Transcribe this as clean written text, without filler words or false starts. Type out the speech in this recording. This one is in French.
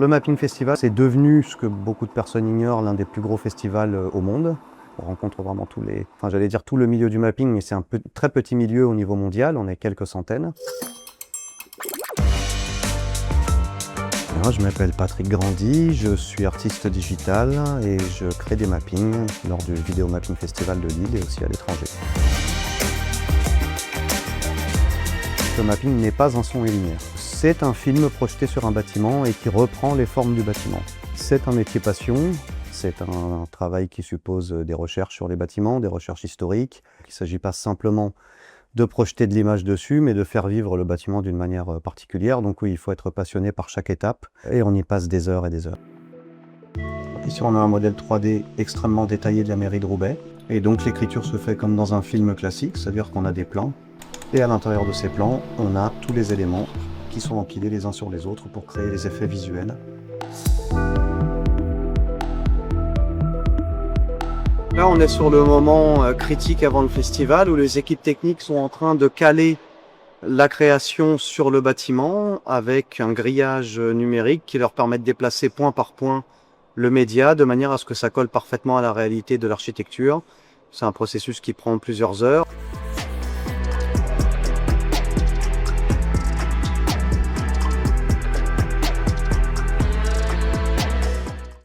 Le Mapping Festival, c'est devenu, ce que beaucoup de personnes ignorent, l'un des plus gros festivals au monde. On rencontre vraiment tout le milieu du mapping, mais c'est un très petit milieu au niveau mondial, on est quelques centaines. Moi, je m'appelle Patrick Grandy, je suis artiste digital et je crée des mappings lors du Vidéo Mapping Festival de Lille et aussi à l'étranger. Le mapping n'est pas un son et lumière. C'est un film projeté sur un bâtiment et qui reprend les formes du bâtiment. C'est un métier passion, c'est un travail qui suppose des recherches sur les bâtiments, des recherches historiques. Il ne s'agit pas simplement de projeter de l'image dessus, mais de faire vivre le bâtiment d'une manière particulière. Donc oui, il faut être passionné par chaque étape et on y passe des heures et des heures. Ici, on a un modèle 3D extrêmement détaillé de la mairie de Roubaix. Et donc l'écriture se fait comme dans un film classique, c'est-à-dire qu'on a des plans. Et à l'intérieur de ces plans, on a tous les éléments qui sont empilés les uns sur les autres pour créer les effets visuels. Là, on est sur le moment critique avant le festival où les équipes techniques sont en train de caler la création sur le bâtiment avec un grillage numérique qui leur permet de déplacer point par point le média de manière à ce que ça colle parfaitement à la réalité de l'architecture. C'est un processus qui prend plusieurs heures.